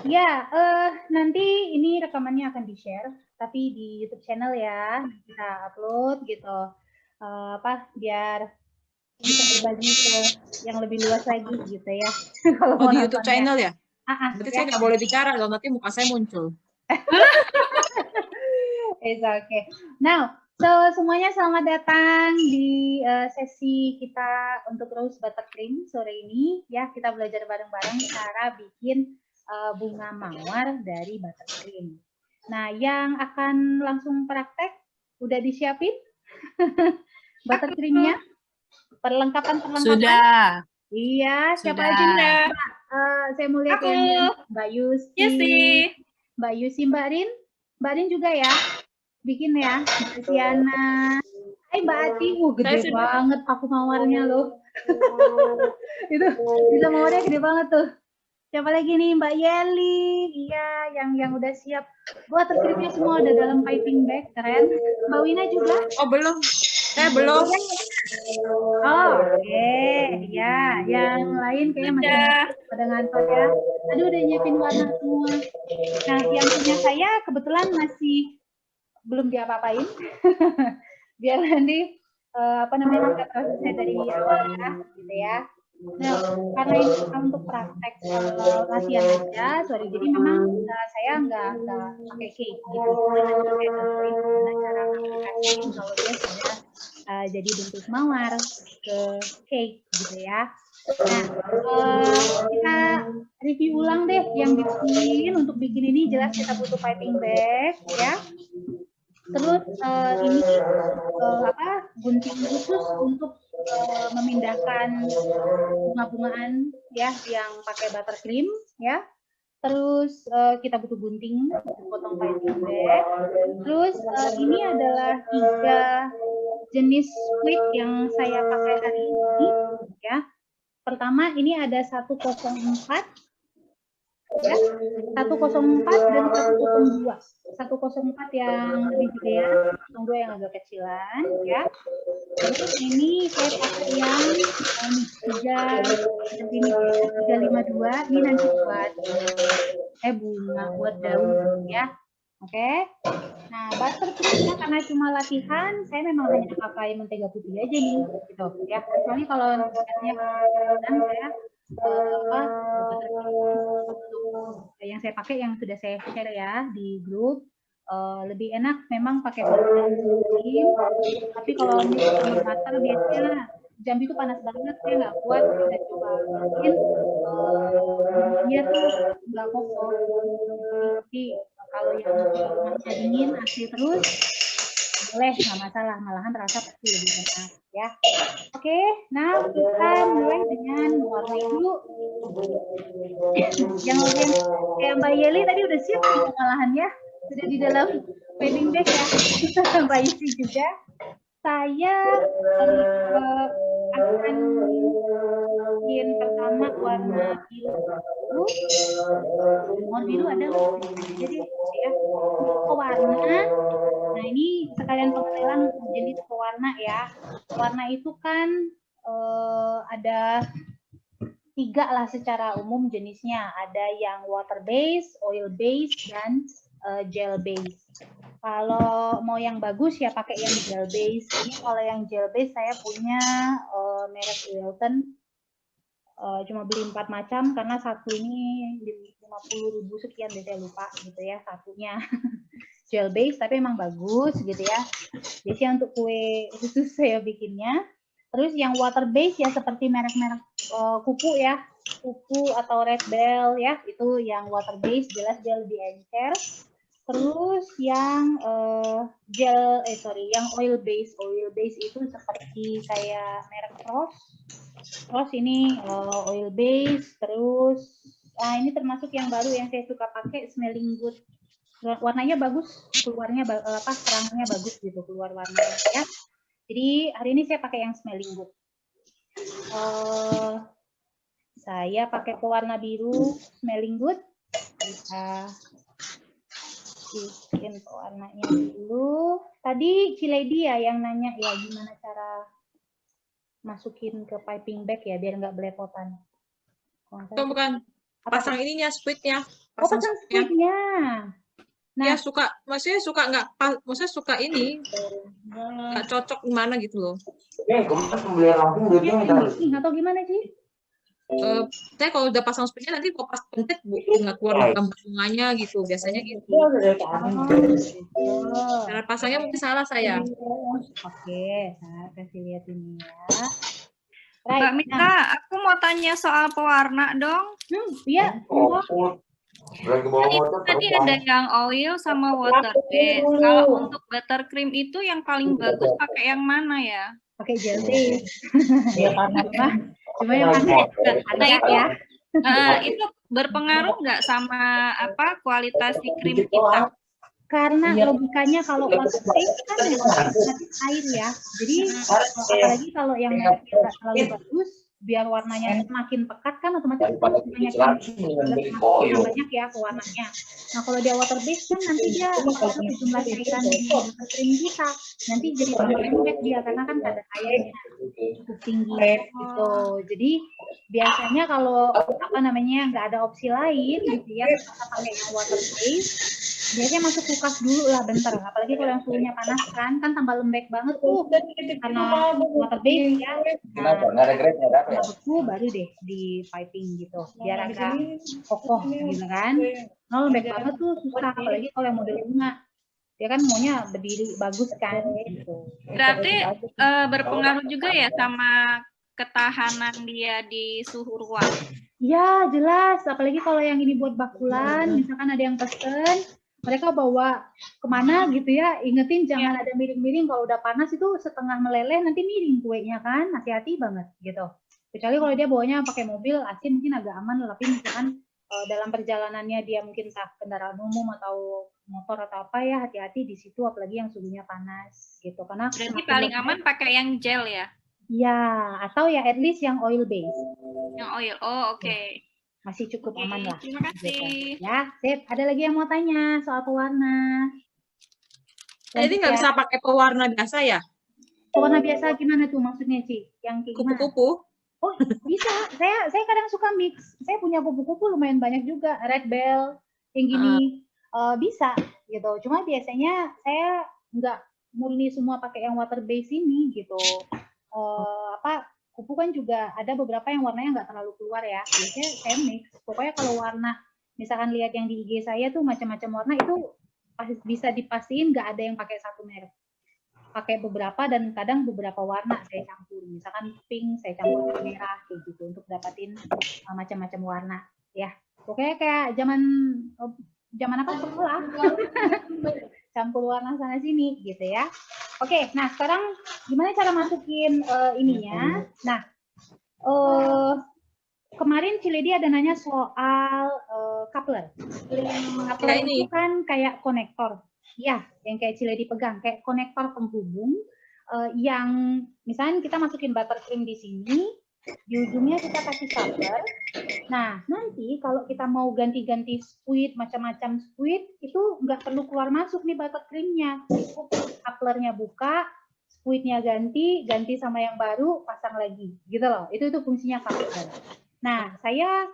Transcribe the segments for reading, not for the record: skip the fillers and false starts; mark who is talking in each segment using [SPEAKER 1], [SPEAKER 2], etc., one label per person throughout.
[SPEAKER 1] Ya, nanti ini rekamannya akan di-share, tapi di YouTube channel ya, kita upload gitu. Biar bisa berbagi ke yang lebih luas lagi gitu ya. Kalau
[SPEAKER 2] Oh,
[SPEAKER 1] mau
[SPEAKER 2] di YouTube
[SPEAKER 1] nontonnya.
[SPEAKER 2] channel ya? Berarti
[SPEAKER 1] Ya.
[SPEAKER 2] saya nggak boleh bicara dong, nanti muka saya muncul.
[SPEAKER 1] It's okay. Now, so semuanya selamat datang di sesi kita untuk Rose Buttercream sore ini. Ya, kita belajar bareng-bareng cara bikin bunga mawar dari buttercream. Nah, yang akan langsung praktek, udah disiapin buttercreamnya? Perlengkapan-perlengkapan?
[SPEAKER 3] Sudah.
[SPEAKER 1] Iya, siapa
[SPEAKER 3] Sudah.
[SPEAKER 1] aja? Saya mau lihat yang Mbak Yusi,
[SPEAKER 3] Yesi.
[SPEAKER 1] Mbak Yusi, Mbak Rin. Mbak Rin juga ya? Bikin ya, Mbak Siana. Hai Mbak Ati, gede banget paku mawarnya loh. Itu bisa mawarnya gede banget tuh. Siapa lagi nih Mbak Yeli? Iya, yang udah siap. Buat terkirimnya semua udah dalam piping bag, keren. Mbak Wina juga?
[SPEAKER 2] Oh belum, saya belum.
[SPEAKER 1] Oh, oke. Ya, yang lain kayaknya masih pada ngantor ya. Aduh, udah nyiapin warna semua. Nah, yang punya saya kebetulan masih belum diapa-apain. Biar nanti lihat prosesnya dari awal ya, gitu ya. Nah, karena ini untuk praktek latihan aja, sorry. Jadi memang saya nggak pakai cake gitu. Nanti saya contohin gimana cara aplikasiin kalau dia sudah jadi bentuk mawar ke cake gitu ya. Nah, kita review ulang deh yang bikin untuk bikin ini jelas kita butuh piping bag ya. Terus ini gunting khusus untuk memindahkan bunga-bungaan ya yang pakai buttercream ya. Terus kita butuh gunting untuk potong piping bag. Terus ini adalah 3 jenis squid yang saya pakai hari ini ya. Pertama ini ada 104 ya, 104 dan 102. 104 yang lebih gede ya, 102 yang agak kecilan ya. Terus ini saya pakai yang 352, ini nanti buat bunga, buat daun ya. Oke. Nah, buttercreamnya karena cuma latihan, saya memang hanya pakai mentega putih aja nih, gitu ya. Kecuali kalau niatnya dan saya yang saya pakai yang sudah saya share ya di grup, lebih enak memang pakai buttercream. Tapi kalau sama butter biasanya jam itu panas banget, saya nggak kuat, saya coba bikin bumbunya tuh nggak kokoh. Jadi kalau yang rumahnya dingin AC terus boleh, nggak masalah, malahan rasa pasti lebih enak ya. Oke, nah kita mulai dengan mewarnai dulu. Yang kayak Mbak Yeli tadi udah siap nih malahan ya, sudah di dalam wedding bag ya. Mbak Yusi juga. Saya akan bikin pertama warna biru. Warna biru ada loh, jadi ya pewarna. Nah ini sekalian pengenalan untuk jenis pewarna ya. Warna itu kan ada 3 lah secara umum jenisnya. Ada yang water base, oil base, dan gel base. Kalau mau yang bagus ya pakai yang gel base. Ini kalau yang gel base saya punya merek Wilton. Cuma beli 4 macam karena satu ini 50.000 sekian deh, saya lupa gitu ya satunya. Gel base tapi emang bagus gitu ya. Biasanya untuk kue khusus saya bikinnya. Terus yang water base ya seperti merek-merek kupu ya, kupu atau red bell ya, itu yang water base jelas dia lebih encer. Terus yang yang oil base itu seperti kayak merek Rose ini oil base. Terus ini termasuk yang baru yang saya suka pakai, smelling good. Warnanya bagus, keluarnya terangnya bagus gitu keluar warnanya ya. Jadi hari ini saya pakai yang smelling good. Saya pakai pewarna biru smelling good. Kita bikin pewarnanya dulu. Tadi Ciledi ya yang nanya ya gimana cara masukin ke piping bag ya biar nggak belepotan.
[SPEAKER 2] Bukan pasang ininya, squidnya. pasang
[SPEAKER 1] pasang
[SPEAKER 2] squidnya.
[SPEAKER 1] squidnya. Nah,
[SPEAKER 2] Ya suka, maksudnya suka nggak, maksudnya suka ini nggak cocok gimana gitu loh.
[SPEAKER 1] atau gimana sih?
[SPEAKER 2] Saya kalau udah pasang squidnya nanti kalau pas pencet nggak keluar gambar bunganya gitu, biasanya gitu. Cara pasangnya mungkin salah saya.
[SPEAKER 1] Oke, saya kasih lihat ini ya.
[SPEAKER 3] Mbak Mita, aku mau tanya soal pewarna dong.
[SPEAKER 1] Iya,
[SPEAKER 3] Tadi ada yang oil sama water base. Kalau untuk buttercream itu yang paling bagus pakai yang mana ya?
[SPEAKER 1] pakai gel base. Cuma yang ada ya.
[SPEAKER 3] Itu berpengaruh nggak sama apa kualitas si krim kita?
[SPEAKER 1] Karena logikanya kalau water base kan memang otomatis air ya. Jadi apalagi kalau yang mereknya nggak terlalu bagus, biar warnanya semakin pekat kan otomatis banyak ya ke warnanya. Nah kalau dia water base kan nanti dia kalau sejumlah cairan di krim kita nanti jadi tambah lembek dia karena kan kadar airnya cukup tinggi gitu. Jadi biasanya kalau apa namanya nggak ada opsi lain gitu ya kita pakai yang water base. Biasanya masuk kulkas dulu lah bentar, apalagi kalau yang suhunya panas kan tambah lembek banget tuh karena water base ya. Nah, beku baru deh di piping gitu, biar agak kokoh gitu kan. Nah, lembek banget tuh susah, apalagi kalau yang model bunga. Dia kan maunya berdiri bagus kan gitu.
[SPEAKER 3] Berarti berpengaruh juga ya sama ketahanan dia di suhu ruang.
[SPEAKER 1] Ya jelas, apalagi kalau yang ini buat bakulan, misalkan ada yang pesen, mereka bawa kemana gitu ya, ingetin jangan ada miring-miring, kalau udah panas itu setengah meleleh nanti miring kuenya kan, hati-hati banget gitu. Kecuali kalau dia bawanya pakai mobil, AC mungkin agak aman, tapi misalkan dalam perjalanannya dia mungkin entah kendaraan umum atau motor atau apa ya, hati-hati di situ, apalagi yang suhunya panas gitu. Karena
[SPEAKER 3] berarti paling aman pakai yang gel ya?
[SPEAKER 1] Ya, atau ya at least yang oil base.
[SPEAKER 3] Yang oil, oh oke.
[SPEAKER 1] Masih cukup aman lah.
[SPEAKER 3] Terima kasih.
[SPEAKER 1] Ya, sip. Ada lagi yang mau tanya soal pewarna?
[SPEAKER 2] Jadi nggak bisa pakai pewarna biasa ya?
[SPEAKER 1] Pewarna biasa gimana tuh maksudnya, Ci? Yang
[SPEAKER 2] kupu-kupu?
[SPEAKER 1] Oh, bisa. Saya kadang suka mix. Saya punya kupu-kupu lumayan banyak juga. Red Bell, yang gini. Bisa gitu. Cuma biasanya saya nggak murni semua pakai yang water base ini gitu. Kupu kan juga ada beberapa yang warnanya nggak terlalu keluar ya. Biasanya saya mix. Pokoknya kalau warna, misalkan lihat yang di IG saya tuh macam-macam warna itu bisa dipastiin nggak ada yang pakai satu merek. Pakai beberapa dan kadang beberapa warna saya campur. Misalkan pink saya campur dengan merah kayak gitu untuk dapatin macam-macam warna. Ya, pokoknya kayak zaman apa sekolah. Campur warna sana sini gitu ya. Oke, nah sekarang gimana cara masukin ininya? Nah, kemarin Ciledi ada nanya soal coupler. Coupler ini kan kayak konektor. Ya, yang kayak Ciledi pegang, kayak konektor penghubung yang misalnya kita masukin buttercream di sini, di ujungnya kita kasih coupler. Nah, nanti kalau kita mau ganti-ganti squid, macam-macam squid, itu nggak perlu keluar masuk nih buttercreamnya. Couplernya buka, squidnya ganti sama yang baru, pasang lagi. Gitu loh, itu fungsinya coupler. Nah, saya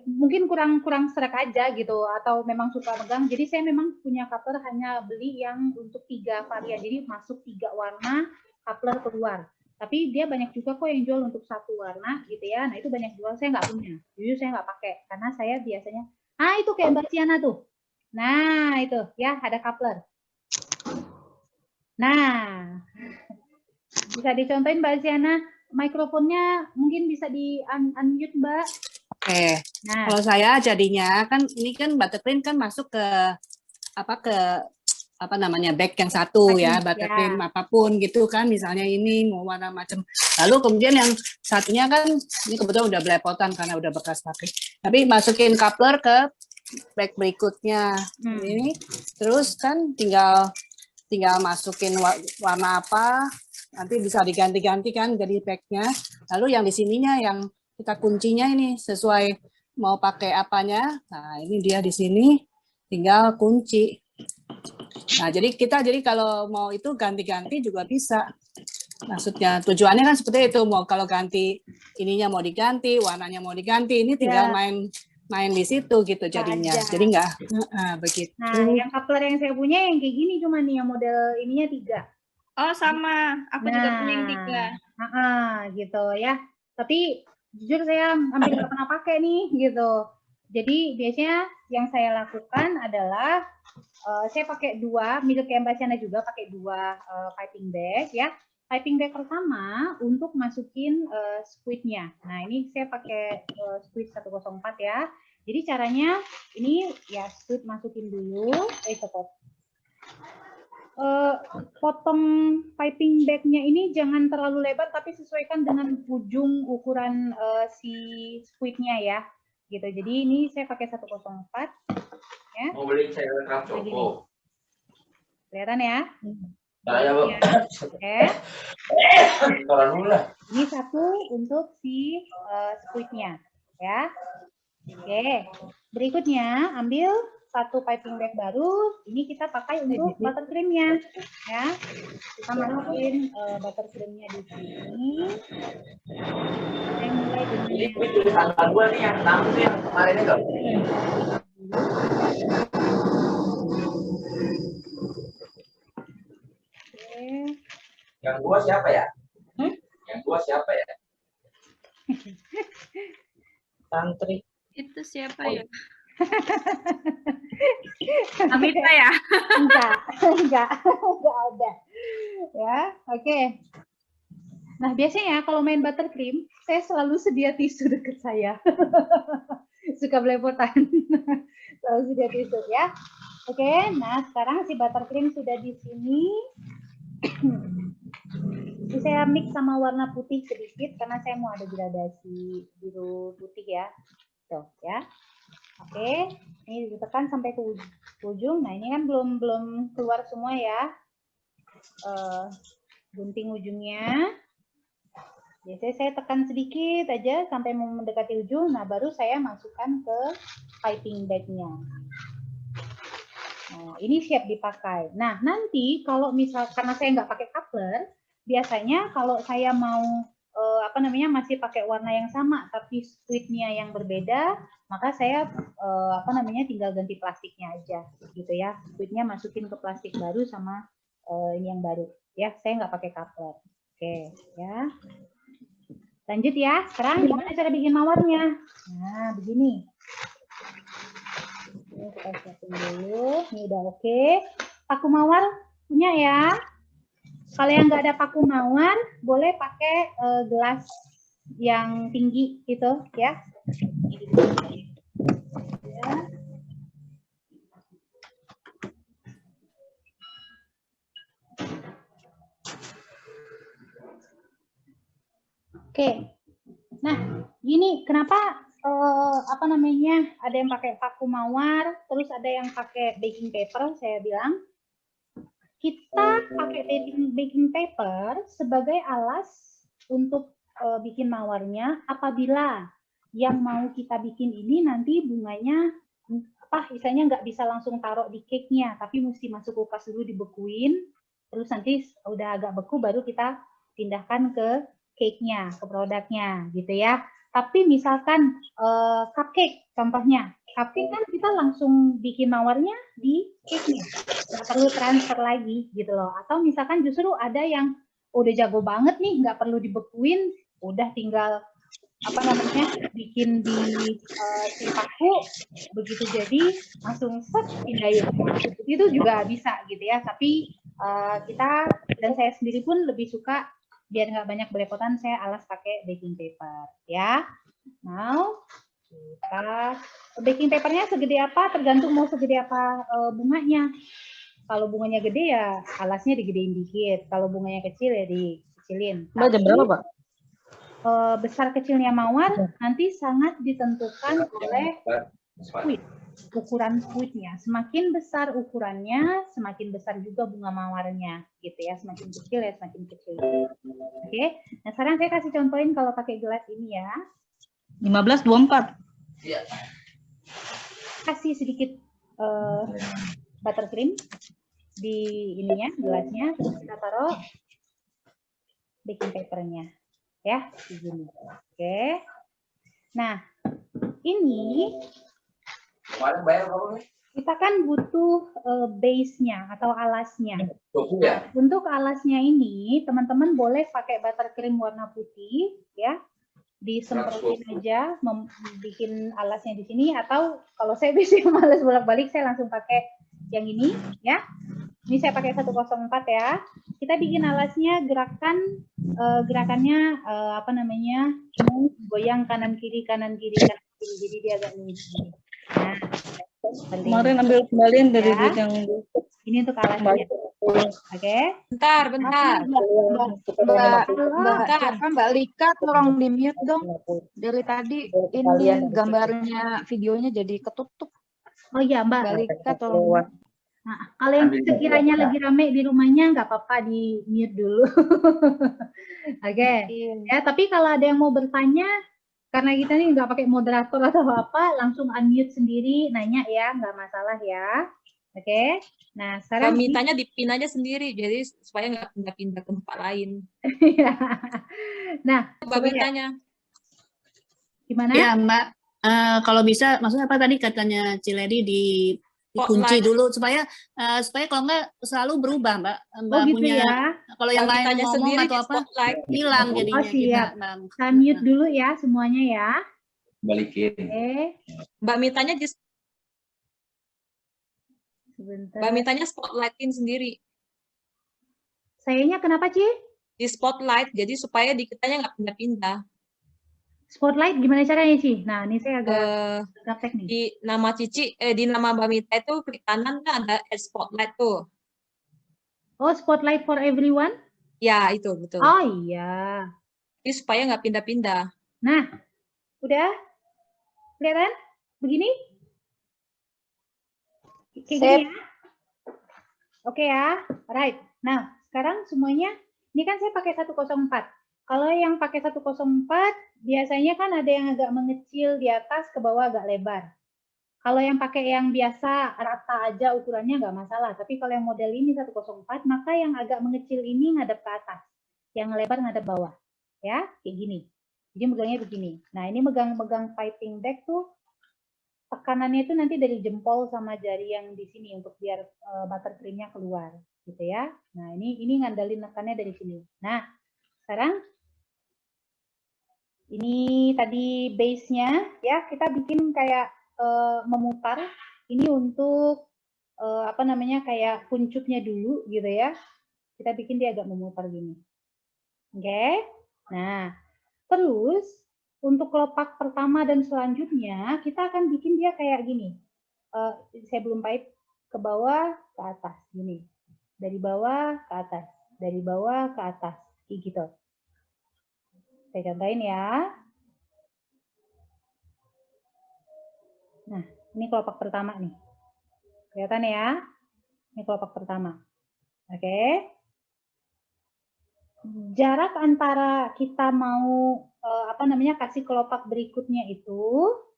[SPEAKER 1] mungkin kurang serak aja gitu, atau memang suka megang, jadi saya memang punya coupler hanya beli yang untuk 3 varian, jadi masuk 3 warna, coupler keluar. Tapi dia banyak juga kok yang jual untuk 1 warna gitu ya. Nah itu banyak jual, saya nggak punya. Jujur saya nggak pakai karena saya biasanya, itu kayak Mbak Siana tuh. Nah itu ya ada coupler. Nah bisa dicontohin Mbak Siana, mikrofonnya mungkin bisa di unmute Mbak.
[SPEAKER 4] Oke. Nah kalau saya jadinya kan ini kan buttercream kan masuk ke bag yang satu ya, buttercream apapun gitu kan, misalnya ini mau warna macam. Lalu kemudian yang satunya kan ini kebetulan udah belepotan karena udah bekas pakai. Tapi masukin coupler ke bag berikutnya ini, terus kan tinggal masukin warna apa, nanti bisa diganti-ganti kan jadi bagnya. Lalu yang di sininya yang kita kuncinya ini sesuai mau pakai apanya. Nah ini dia di sini tinggal kunci. Nah, jadi kalau mau itu ganti-ganti juga bisa. Maksudnya tujuannya kan seperti itu, mau kalau ganti ininya mau diganti, warnanya mau diganti, ini tinggal main main di situ gitu jadinya.
[SPEAKER 1] ada.
[SPEAKER 4] Jadi nggak begitu.
[SPEAKER 1] Nah, yang coupler yang saya punya yang kayak gini cuma nih, yang model ininya 3.
[SPEAKER 3] Oh, sama. Aku juga punya yang 3.
[SPEAKER 1] Gitu ya. Tapi jujur saya hampir nggak pernah pakai nih gitu. Jadi biasanya yang saya lakukan adalah saya pakai 2, milik Mbak Siana juga pakai 2 piping bag ya. Piping bag pertama untuk masukin squidnya. Nah, ini saya pakai squid 104 ya. Jadi caranya ini ya squid masukin dulu, potong piping bagnya ini jangan terlalu lebar tapi sesuaikan dengan ujung ukuran si squidnya ya. Gitu. Jadi ini saya pakai 104 ya.
[SPEAKER 5] Mau beli cewek Choco.
[SPEAKER 1] Kelihatan ya?
[SPEAKER 5] Ya, Bu.
[SPEAKER 1] Oke. Ini 1 untuk si squidnya ya. Oke. Berikutnya ambil 1 piping bag baru. Ini kita pakai untuk buttercreamnya ya. Kita masukin buttercreamnya di sini. Saya mulai dengan
[SPEAKER 5] Ini tanggal 2 nih yang tamu yang kemarin itu. Yang 2 siapa ya? Yang 2 siapa ya? Santri.
[SPEAKER 3] Itu siapa ya? Amita ya?
[SPEAKER 1] enggak ada. Ya, oke. Nah, biasanya kalau main buttercream, saya selalu sedia tisu dekat saya. Suka belepotan. Selalu sedia tisu ya. Oke, nah sekarang si buttercream sudah di sini. Ini saya mix sama warna putih sedikit karena saya mau ada gradasi biru putih ya. Tuh ya. Oke, ini ditekan sampai ke ujung. Nah, ini kan belum keluar semua ya. Gunting ujungnya. Biasanya saya tekan sedikit aja sampai mau mendekati ujung. Nah, baru saya masukkan ke piping bag-nya. Nah, ini siap dipakai. Nah, nanti kalau misal karena saya nggak pakai coupler, biasanya kalau saya mau masih pakai warna yang sama tapi squidnya yang berbeda, maka saya tinggal ganti plastiknya aja gitu ya. Squidnya masukin ke plastik baru sama ini yang baru ya. Saya nggak pakai coupler. Oke ya. Lanjut ya. Sekarang gimana cara bikin mawarnya? Nah, begini. Ini kita siapin dulu. Ini udah oke. Paku mawar punya ya. Kalau yang nggak ada paku mawar, boleh pakai gelas yang tinggi gitu ya. Oke. Nah, gini kenapa ada yang pakai paku mawar, terus ada yang pakai baking paper, saya bilang. Kita pakai baking paper sebagai alas untuk bikin mawarnya apabila yang mau kita bikin ini nanti bunganya misalnya nggak bisa langsung taruh di cake-nya, tapi mesti masuk kulkas dulu dibekuin, terus nanti udah agak beku baru kita pindahkan ke cake-nya, ke produknya gitu ya. Tapi misalkan cupcake contohnya, cupcake kan kita langsung bikin mawarnya di cake-nya, nggak perlu transfer lagi gitu loh. Atau misalkan justru ada yang udah jago banget nih, nggak perlu dibekuin, udah tinggal bikin di si paku, begitu jadi langsung set pindahin. Itu juga bisa gitu ya. Tapi kita dan saya sendiri pun lebih suka biar nggak banyak belepotan, saya alas pakai baking paper ya. Now kita baking papernya segede apa tergantung mau segede apa bunganya. Kalau bunganya gede ya alasnya digedein dikit, kalau bunganya kecil ya dikecilin.
[SPEAKER 2] Mbak, jam berapa, Pak?
[SPEAKER 1] Besar kecilnya mawar nanti sangat ditentukan oleh squid, ukuran squidnya. Semakin besar ukurannya, semakin besar juga bunga mawarnya, gitu ya. Semakin kecil ya semakin kecil. Oke. Nah sekarang saya kasih contohin kalau pakai gelas ini ya.
[SPEAKER 2] 1524.
[SPEAKER 5] Iya.
[SPEAKER 1] Kasih sedikit buttercream di ininya gelasnya, terus kita taruh baking papernya, ya, begini. Oke. Nah, ini
[SPEAKER 5] Kemarin bayar berapa nih?
[SPEAKER 1] kita kan butuh base-nya atau alasnya.
[SPEAKER 5] 20 ya?
[SPEAKER 1] Untuk alasnya ini, teman-teman boleh pakai buttercream warna putih, ya. Disemprotin aja, bikin alasnya di sini. Atau kalau saya biasanya males bolak-balik, saya langsung pakai yang ini, ya. Ini saya pakai 104 ya. Kita bikin alasnya gerakannya apa namanya? Goyang kanan kiri kanan kiri kanan kiri. Jadi dia agak begini. Nah,
[SPEAKER 3] Kemarin ambil kembalian dari
[SPEAKER 1] Ya.
[SPEAKER 3] duit yang
[SPEAKER 1] ini untuk alasnya. Oke.
[SPEAKER 2] Bentar, bentar.
[SPEAKER 6] Mbak Lika tolong di mute dong. Dari tadi ini gambarnya videonya jadi ketutup.
[SPEAKER 1] Oh iya Mbak.
[SPEAKER 6] Mbak Lika tolong.
[SPEAKER 1] Nah, kalau yang sekiranya lagi rame di rumahnya nggak apa-apa di mute dulu. Oke. Ya, tapi kalau ada yang mau bertanya, karena kita nih nggak pakai moderator atau apa, langsung unmute sendiri, nanya ya, nggak masalah ya. Oke. Nah, sekarang
[SPEAKER 2] Mintanya dipin aja sendiri, jadi supaya nggak pindah-pindah ke tempat lain.
[SPEAKER 1] Nah,
[SPEAKER 2] Mbak mintanya.
[SPEAKER 1] gimana?
[SPEAKER 4] Ya Mbak, kalau bisa, maksudnya apa tadi katanya Ciledi dikunci
[SPEAKER 2] Spotlight.
[SPEAKER 4] dulu supaya kalau enggak selalu berubah Mbak. Mbak
[SPEAKER 1] gitu
[SPEAKER 4] punya
[SPEAKER 1] ya.
[SPEAKER 4] kalau yang
[SPEAKER 2] Mbak
[SPEAKER 4] lain
[SPEAKER 2] mintanya
[SPEAKER 4] ngomong
[SPEAKER 2] sendiri
[SPEAKER 4] atau
[SPEAKER 2] di
[SPEAKER 4] apa
[SPEAKER 2] spotlight.
[SPEAKER 4] hilang
[SPEAKER 1] Oh,
[SPEAKER 4] jadinya
[SPEAKER 1] siap.
[SPEAKER 4] kita, Bang.
[SPEAKER 1] Saya mute dulu ya semuanya ya.
[SPEAKER 5] Balikin.
[SPEAKER 1] Oke.
[SPEAKER 2] Mbak mintanya
[SPEAKER 1] Sebentar.
[SPEAKER 2] Mbak mintanya spotlightin sendiri.
[SPEAKER 1] Sayanya kenapa, Ci?
[SPEAKER 2] Di spotlight, jadi supaya di kitanya nggak pindah-pindah.
[SPEAKER 1] Spotlight gimana caranya, Ci? Nah, ini saya agak gaptek nih.
[SPEAKER 2] Di nama Cici, di nama Mbak Mita itu klik kanan kan ada add spotlight tuh.
[SPEAKER 1] Oh, spotlight for everyone?
[SPEAKER 2] Ya, itu betul.
[SPEAKER 1] Oh iya.
[SPEAKER 2] Jadi supaya nggak pindah-pindah.
[SPEAKER 1] Nah, udah? Kelihatan? Begini? Kayak gini ya? Oke ya, alright. Nah, sekarang semuanya, ini kan saya pakai 104. Kalau yang pakai 104, biasanya kan ada yang agak mengecil di atas, ke bawah agak lebar. Kalau yang pakai yang biasa, rata aja ukurannya nggak masalah. Tapi kalau yang model ini 104, maka yang agak mengecil ini ngadep ke atas. Yang lebar ngadep bawah. Ya, kayak gini. Jadi megangnya begini. Nah, ini megang piping bag tuh, tekanannya itu nanti dari jempol sama jari yang di sini untuk biar buttercreamnya keluar, gitu ya. Nah, ini ngandalin nekannya dari sini. Nah, sekarang ini tadi base-nya ya, kita bikin kayak memutar. Ini untuk apa namanya, kayak kuncupnya dulu gitu ya. Kita bikin dia agak memutar gini. Oke. Nah, terus untuk kelopak pertama dan selanjutnya, kita akan bikin dia kayak gini. Saya belum pipe ke bawah, ke atas. Gini. Dari bawah ke atas. Dari bawah ke atas. Kayak gitu. Saya contohin ya. Nah, ini kelopak pertama nih. Kelihatan ya? Ini kelopak pertama. Oke. Jarak antara kita mau apa namanya, kasih kelopak berikutnya itu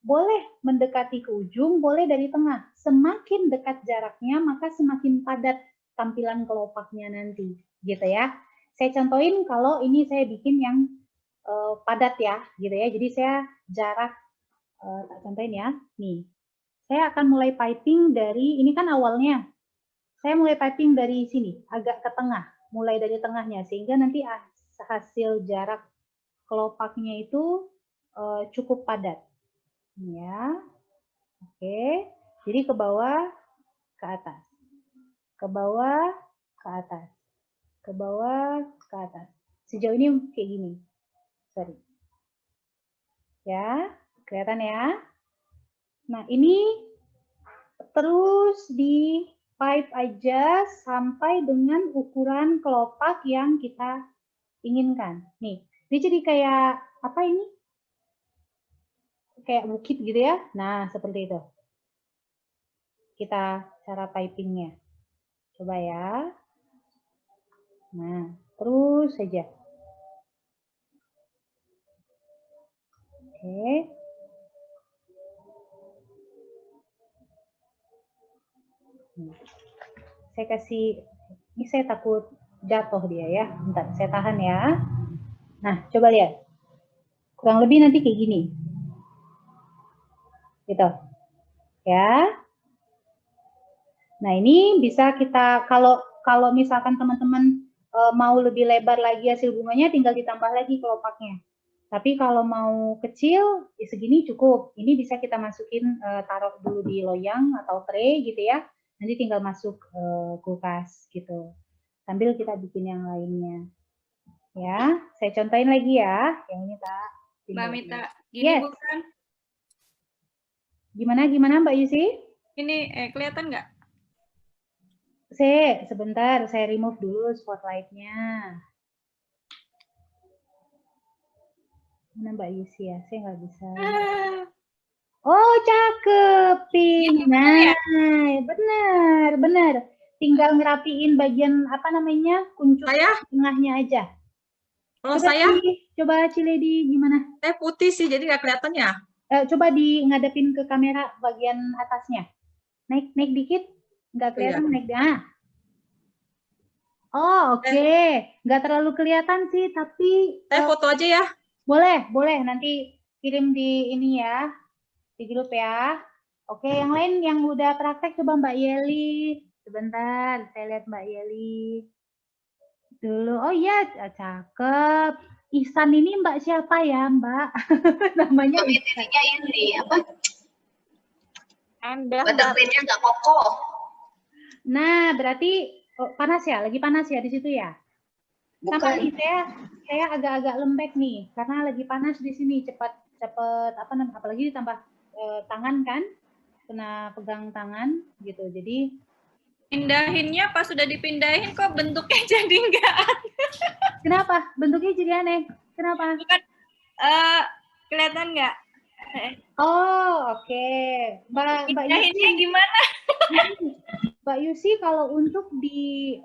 [SPEAKER 1] boleh mendekati ke ujung, boleh dari tengah. Semakin dekat jaraknya, maka semakin padat tampilan kelopaknya nanti, gitu ya. Saya contohin kalau ini saya bikin yang padat ya, gitu ya. Jadi saya jarak, tak contohin ya. Nih, saya akan mulai piping dari, ini kan awalnya. Saya mulai piping dari sini, agak ke tengah. Mulai dari tengahnya, sehingga nanti hasil jarak kelopaknya itu cukup padat. Ya, oke. Jadi ke bawah, ke atas. Ke bawah, ke atas. Ke bawah, ke atas. Sejauh ini kayak gini. Sorry. Ya, kelihatan ya. Nah, ini terus di pipe aja sampai dengan ukuran kelopak yang kita inginkan. Nih, dia jadi kayak apa ini? Kayak bukit gitu ya. Nah, seperti itu. Kita cara pipingnya. Coba ya. Nah, terus saja. Oke. Saya kasih, ini saya takut jatuh dia ya. Bentar, saya tahan ya. Nah, coba lihat. Kurang lebih nanti kayak gini. gitu. Ya. Nah, ini bisa kita kalau misalkan teman-teman mau lebih lebar lagi hasil bunganya, tinggal ditambah lagi kelopaknya. Tapi kalau mau kecil, ya segini cukup. Ini bisa kita masukin, taruh dulu di loyang atau tray gitu ya. Nanti tinggal masuk kulkas gitu. Sambil kita bikin yang lainnya. Ya, saya contohin lagi ya. Yang ini tak.
[SPEAKER 3] Mbak Mita, gini
[SPEAKER 1] Yes.
[SPEAKER 3] bukan?
[SPEAKER 1] Gimana Mbak Yusi?
[SPEAKER 3] Ini kelihatan nggak?
[SPEAKER 1] Sebentar, saya remove dulu spotlight-nya. Mana Mbak Yusi ya? Saya nggak bisa. Oh, cakep, pink.
[SPEAKER 3] Ini bener ya?
[SPEAKER 1] Nah, benar. Tinggal ngerapiin bagian apa namanya kuncup
[SPEAKER 2] Saya?
[SPEAKER 1] tengahnya aja.
[SPEAKER 2] Kalau saya
[SPEAKER 1] Coba Ciledi gimana?
[SPEAKER 2] putih sih, jadi nggak kelihatan ya.
[SPEAKER 1] Coba ngadepin ke kamera bagian atasnya. Naik dikit, nggak kelihatan naik. Oh, oke. Nggak terlalu kelihatan sih, tapi
[SPEAKER 2] Saya foto aja ya.
[SPEAKER 1] boleh. Nanti kirim di ini ya, di grup ya. Oke, yang lain yang udah praktek coba Mbak Yeli. Sebentar, saya lihat Mbak Yeli dulu. Oh iya, cakep. Ihsan ini Mbak siapa ya, Mbak? Namanya Ihsan.
[SPEAKER 7] ini apa?
[SPEAKER 3] Anda
[SPEAKER 7] Buttercreamnya nggak kokoh.
[SPEAKER 1] Nah, berarti panas ya? Lagi panas ya di situ ya? Sama nih, saya agak-agak lembek nih, karena lagi panas di sini. Cepat apa namanya? Apalagi ditambah tangan kan, kena pegang tangan gitu. Jadi
[SPEAKER 3] pindahinnya pas sudah dipindahin kok bentuknya jadi nggak ada.
[SPEAKER 1] kenapa? Bentuknya jadi aneh. Kenapa?
[SPEAKER 3] Bukan, kelihatan nggak?
[SPEAKER 1] Oh, oke. Mbak
[SPEAKER 3] Pindahinnya gimana?
[SPEAKER 1] Mbak Yusi, kalau untuk di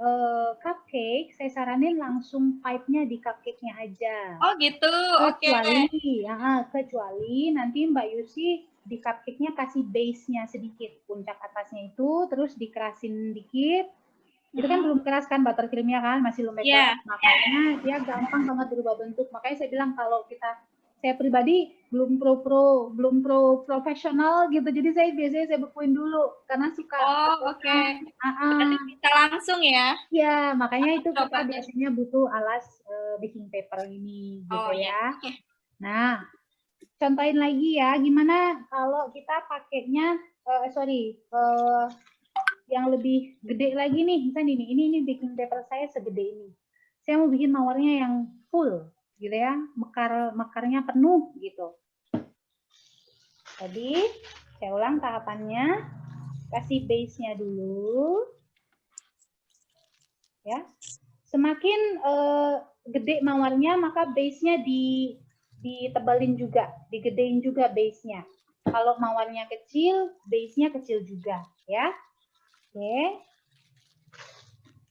[SPEAKER 1] cupcake, saya saranin langsung pipe-nya di cupcake-nya aja.
[SPEAKER 3] Oh gitu, oke.
[SPEAKER 1] Kecuali nanti Mbak Yusi di cupcake-nya kasih base-nya sedikit, puncak atasnya itu, terus dikerasin dikit. Itu kan belum keras kan buttercream-nya kan, masih lembek banget. Makanya dia gampang banget berubah bentuk. Makanya saya bilang kalau saya pribadi belum pro profesional gitu. Jadi biasanya saya bekuin dulu karena suka.
[SPEAKER 3] Oh, oke. Berarti bisa langsung ya?
[SPEAKER 1] Iya, makanya itu kita biasanya butuh alas baking paper ini gitu ya. Nah, contohin lagi ya, gimana kalau kita pakainya yang lebih gede lagi nih, misalnya ini baking paper saya segede ini. Saya mau bikin mawarnya yang full gitu ya, mekarnya penuh gitu. Jadi saya ulang tahapannya, kasih base-nya dulu ya. Semakin gede mawarnya, maka base-nya ditebalin juga, digedein juga base-nya. Kalau mawarnya kecil, base-nya kecil juga ya. Oke.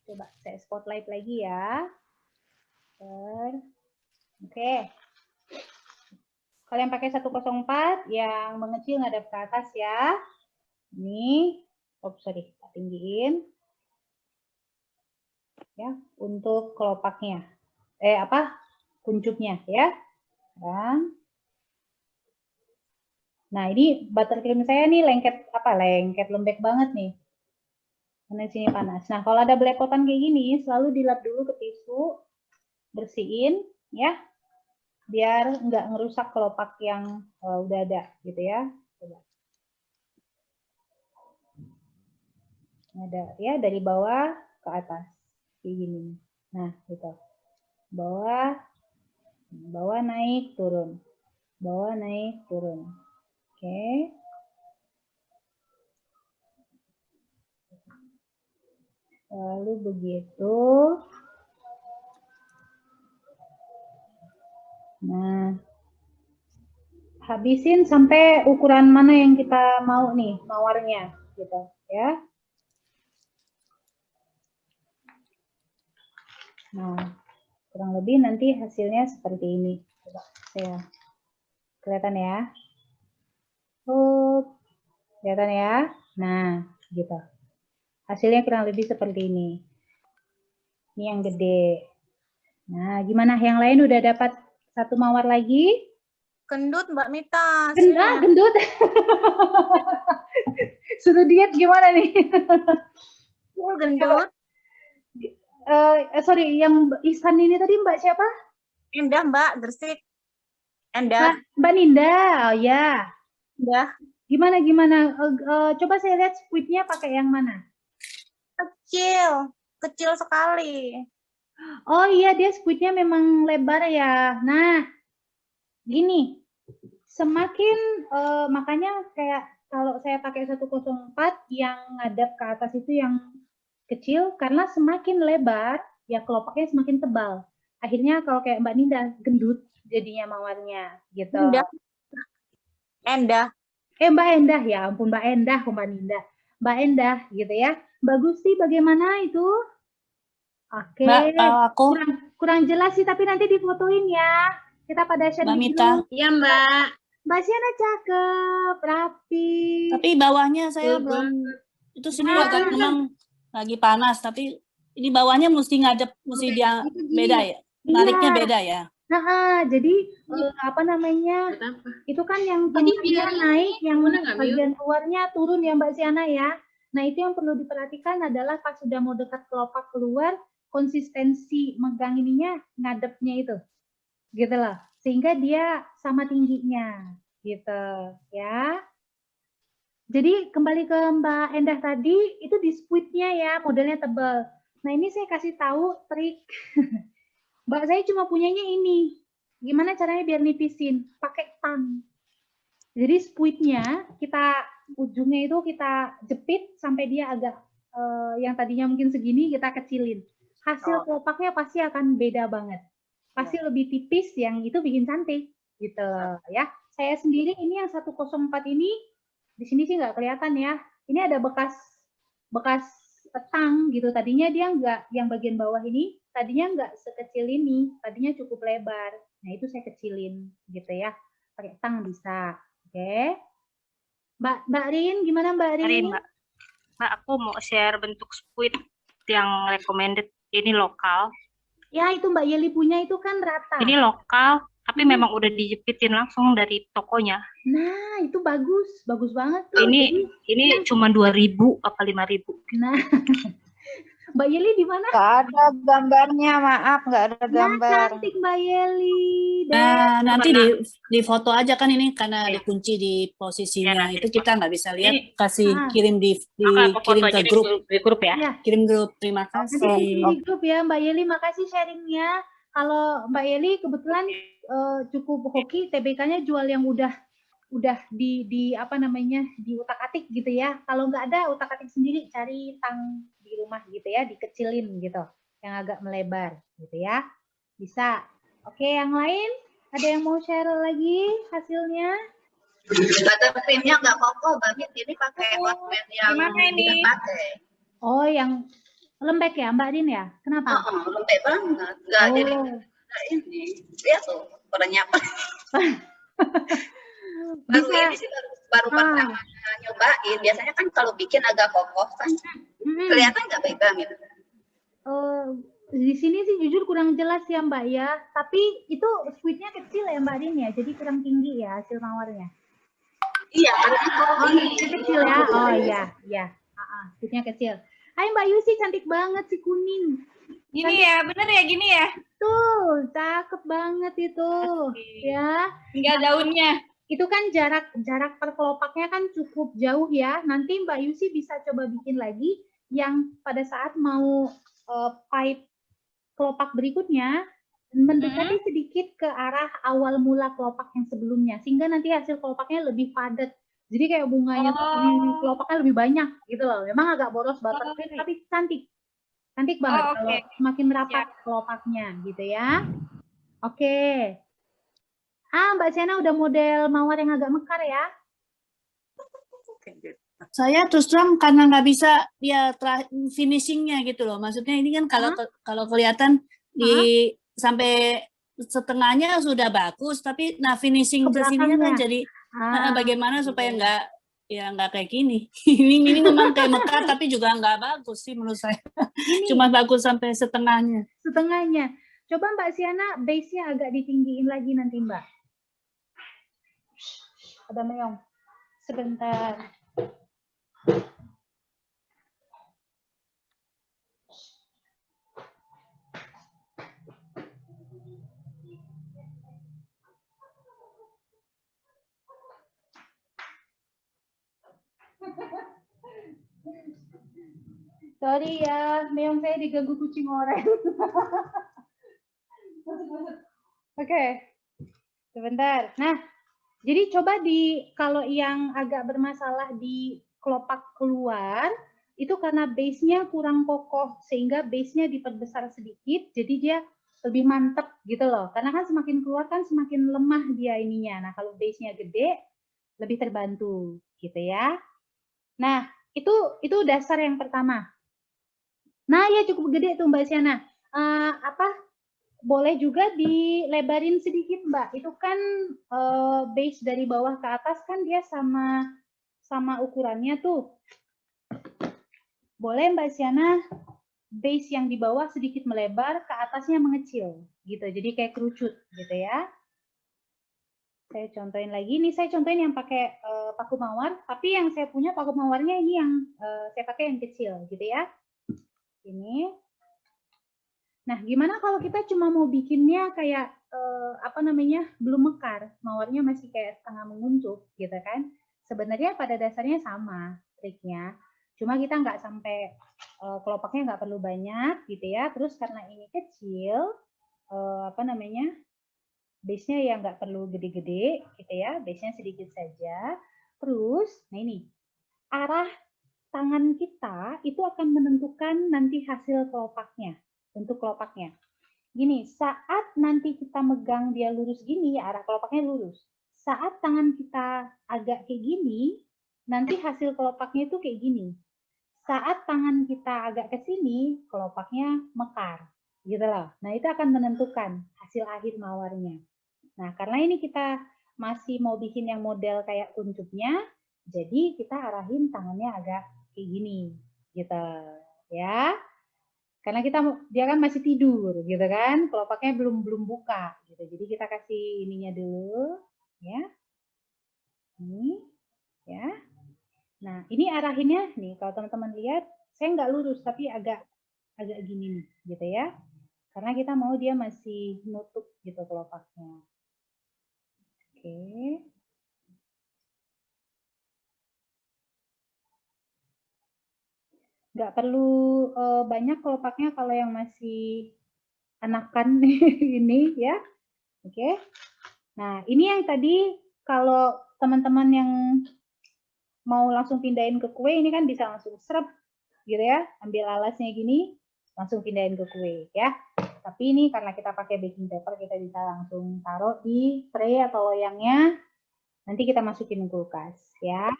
[SPEAKER 1] Coba saya spotlight lagi ya. Oke. Kalau yang pakai 104, yang mengecil ngadep ke atas ya. Ini, tak tinggiin. Ya, untuk kelopaknya. Kuncupnya ya. Nah, ini buttercream saya nih lengket lembek banget nih. Karena sini panas. Nah, kalau ada belepotan kayak gini, selalu dilap dulu ke tisu, bersihin ya. Biar nggak ngerusak kelopak yang udah ada gitu ya. Coba. Ada ya dari bawah ke atas kayak gini. Nah, gitu. Bawah naik turun. Bawah naik turun. Oke. Lalu begitu. Nah, habisin sampai ukuran mana yang kita mau nih mawarnya, gitu ya. Nah, kurang lebih nanti hasilnya seperti ini. Coba saya kelihatan ya. Kelihatan ya. Nah, gitu. Hasilnya kurang lebih seperti ini. Ini yang gede. Nah, gimana yang lain udah dapat satu mawar lagi?
[SPEAKER 7] Gendut Mbak Mita.
[SPEAKER 1] Gendut. Suruh diet gimana nih?
[SPEAKER 7] Gendut.
[SPEAKER 1] Sorry, yang Ihsan ini tadi Mbak siapa?
[SPEAKER 7] Endah Mbak, Gresik. Endah.
[SPEAKER 1] Mbak Ninda, oh ya.
[SPEAKER 7] Endah.
[SPEAKER 1] Gimana? Coba saya lihat squidnya pakai yang mana?
[SPEAKER 7] Kecil sekali.
[SPEAKER 1] Oh iya, dia squidnya memang lebar ya. Nah, gini, semakin makanya kayak kalau saya pakai 104 yang ngadap ke atas itu yang kecil, karena semakin lebar ya kelopaknya semakin tebal. Akhirnya kalau kayak Mbak Ninda gendut jadinya mawarnya gitu.
[SPEAKER 7] Endah.
[SPEAKER 1] Mbak Endah, ya ampun Mbak Endah, Mbak Ninda. Mbak Endah gitu ya. Mbak Gusti bagaimana itu? Oke.
[SPEAKER 4] Mbak, kalau aku
[SPEAKER 1] Kurang jelas sih, tapi nanti difotoin ya. Kita pada share
[SPEAKER 4] Mbak
[SPEAKER 1] di
[SPEAKER 4] Mita.
[SPEAKER 1] grup.
[SPEAKER 2] Iya Mbak.
[SPEAKER 1] Mbak Siana cakep, rapi.
[SPEAKER 4] Tapi bawahnya saya
[SPEAKER 2] Betul
[SPEAKER 4] belum, itu sini
[SPEAKER 1] Ah.
[SPEAKER 4] agak memang lagi panas, tapi ini bawahnya mesti ngadep, mesti dia
[SPEAKER 1] itu gini.
[SPEAKER 4] beda ya, nariknya
[SPEAKER 1] Iya.
[SPEAKER 4] beda ya.
[SPEAKER 1] Nah, jadi apa namanya?
[SPEAKER 2] Kenapa?
[SPEAKER 1] Itu kan yang
[SPEAKER 2] Jadi
[SPEAKER 1] tengahnya
[SPEAKER 2] biar
[SPEAKER 1] naik, yang
[SPEAKER 2] Mana nggak, Mil?
[SPEAKER 1] bagian luarnya turun ya Mbak Siana ya. Nah, itu yang perlu diperhatikan adalah pas sudah mau dekat kelopak keluar, konsistensi megang ininya ngadepnya itu. Gitu loh. Sehingga dia sama tingginya gitu ya. Jadi kembali ke Mbak Endah tadi, itu di squidnya ya, modelnya tebal. Nah, ini saya kasih tahu trik. Mbak saya cuma punyanya ini. Gimana caranya biar nipisin? Pakai tang. Jadi squidnya ujungnya itu kita jepit sampai dia agak yang tadinya mungkin segini kita kecilin. Hasil kelopaknya pasti akan beda banget. Pasti lebih tipis, yang itu bikin cantik gitu ya. Saya sendiri ini yang 104 ini di sini sih nggak kelihatan ya. Ini ada bekas tang gitu. Tadinya dia nggak, yang bagian bawah ini tadinya nggak sekecil ini, tadinya cukup lebar. Nah itu saya kecilin gitu ya. Pakai tang bisa. Oke. Mbak Rin, gimana Mbak Rin?
[SPEAKER 3] Hari, Mbak, aku mau share bentuk squid yang recommended. Ini lokal.
[SPEAKER 1] Ya itu Mbak Yeli punya itu kan rata.
[SPEAKER 3] Ini lokal, tapi memang udah dijepitin langsung dari tokonya.
[SPEAKER 1] Nah itu bagus banget tuh.
[SPEAKER 3] Ini cuma 2.000 apa 5.000.
[SPEAKER 1] Nah, Mbak Yeli di mana?
[SPEAKER 6] Nggak ada gambarnya, maaf, nggak ada gambar.
[SPEAKER 1] Cantik Mbak Yeli.
[SPEAKER 4] Nah, nanti di foto aja kan ini karena dikunci di posisinya
[SPEAKER 3] Ya,
[SPEAKER 4] itu kita nggak bisa lihat.
[SPEAKER 3] Ini-
[SPEAKER 4] Kasih kirim
[SPEAKER 3] Aku
[SPEAKER 4] kirim
[SPEAKER 3] foto
[SPEAKER 4] ke
[SPEAKER 3] aja
[SPEAKER 4] grup,
[SPEAKER 3] di grup ya.
[SPEAKER 1] Ya,
[SPEAKER 4] kirim grup. Terima
[SPEAKER 1] nanti
[SPEAKER 4] kasih.
[SPEAKER 1] di grup ya Mbak Yeli. Makasih sharingnya. Kalau Mbak Yeli kebetulan cukup hoki, TBK-nya jual yang udah di apa namanya, di utak-atik gitu ya. Kalau nggak ada utak-atik sendiri, cari tang di rumah gitu ya, dikecilin gitu, yang agak melebar gitu ya. Bisa. Oke, yang lain ada yang mau share lagi hasilnya?
[SPEAKER 7] Buttercreamnya nggak kokoh banget. Ini pakai hotman yang
[SPEAKER 3] Gimana ini?
[SPEAKER 7] kita pakai.
[SPEAKER 1] Oh, yang lembek ya Mbak Din ya? Kenapa?
[SPEAKER 7] Lembek banget. Nggak jadi ini. Lihat tuh, perenyap. Baru
[SPEAKER 1] Bisa.
[SPEAKER 7] ini sih baru pertama nyobain. Biasanya kan kalau bikin agak kokoh kan kelihatan nggak pegang gitu.
[SPEAKER 1] Di sini sih jujur kurang jelas ya Mbak ya. Tapi itu squidnya kecil ya Mbak Din ya. Jadi kurang tinggi ya hasil mawarnya.
[SPEAKER 7] Iya, karena
[SPEAKER 1] Oh, squidnya kecil ya. Oh iya, iya. Squidnya kecil. Hai Mbak Yusi, cantik banget si kuning.
[SPEAKER 3] Gini ya, bener ya gini ya.
[SPEAKER 1] Tuh, cakep banget itu. Ya.
[SPEAKER 3] Tinggal daunnya.
[SPEAKER 1] Itu kan jarak per kelopaknya kan cukup jauh ya. Nanti Mbak Yusi bisa coba bikin lagi yang pada saat mau pipe kelopak berikutnya mendekati sedikit ke arah awal mula kelopak yang sebelumnya, sehingga nanti hasil kelopaknya lebih padat. Jadi kayak bunganya di kelopaknya lebih banyak gitu loh. Memang agak boros buttercream tapi cantik. Cantik banget kalau semakin rapat kelopaknya gitu ya. Oke. Mbak Siana udah model mawar yang agak mekar ya.
[SPEAKER 4] Saya terus terang karena nggak bisa ya finishingnya gitu loh. Maksudnya ini kan kalau kelihatan di sampai setengahnya sudah bagus, tapi finishing ke sininya kan jadi bagaimana supaya nggak kayak gini. ini memang kayak mekar tapi juga nggak bagus sih menurut saya. Cuma bagus sampai setengahnya.
[SPEAKER 1] Setengahnya. Coba Mbak Siana base-nya agak ditinggiin lagi nanti Mbak. Ada meong. Sebentar. Sorry ya, meong saya diganggu kucing oranye. Oke, sebentar. Nah, jadi coba kalau yang agak bermasalah di kelopak keluar, itu karena base-nya kurang kokoh, sehingga base-nya diperbesar sedikit, jadi dia lebih mantep gitu loh. Karena kan semakin keluar kan semakin lemah dia ininya. Nah, kalau base-nya gede, lebih terbantu gitu ya. Nah, itu dasar yang pertama. Nah, ya cukup gede tuh Mbak Siana. Boleh juga dilebarin sedikit Mbak. Itu kan base dari bawah ke atas kan dia sama ukurannya tuh. Boleh Mbak Siana base yang di bawah sedikit melebar, ke atasnya mengecil gitu. Jadi kayak kerucut gitu ya. Saya contohin lagi. Ini saya contohin yang pakai paku mawar, tapi yang saya punya paku mawarnya ini yang saya pakai yang kecil gitu ya. Ini. Nah, gimana kalau kita cuma mau bikinnya kayak belum mekar, mawarnya masih kayak setengah menguncup gitu kan? Sebenarnya pada dasarnya sama triknya, cuma kita nggak sampai kelopaknya nggak perlu banyak gitu ya. Terus karena ini kecil, base-nya ya nggak perlu gede-gede gitu ya, base-nya sedikit saja. Terus, nah ini arah tangan kita itu akan menentukan nanti hasil kelopaknya. Bentuk kelopaknya. Gini, saat nanti kita megang dia lurus gini, arah kelopaknya lurus. Saat tangan kita agak kayak gini, nanti hasil kelopaknya itu kayak gini. Saat tangan kita agak ke sini, kelopaknya mekar. Gitu loh. Nah, itu akan menentukan hasil akhir mawarnya. Nah, karena ini kita masih mau bikin yang model kayak kuncupnya, jadi kita arahin tangannya agak kayak gini. Gitu. Ya. Karena dia kan masih tidur gitu kan, kelopaknya belum buka gitu. Jadi kita kasih ininya dulu ya. Ini ya. Nah, ini arahinnya nih kalau teman-teman lihat, saya nggak lurus tapi agak gini nih gitu ya. Karena kita mau dia masih nutup gitu kelopaknya. Oke. Nggak perlu banyak kelopaknya kalau yang masih anakan ini ya. Oke. Nah, ini yang tadi kalau teman-teman yang mau langsung pindahin ke kue, ini kan bisa langsung serap gitu ya. Ambil alasnya gini, langsung pindahin ke kue ya. Tapi ini karena kita pakai baking paper, kita bisa langsung taruh di tray atau loyangnya. Nanti kita masukin ke kulkas ya.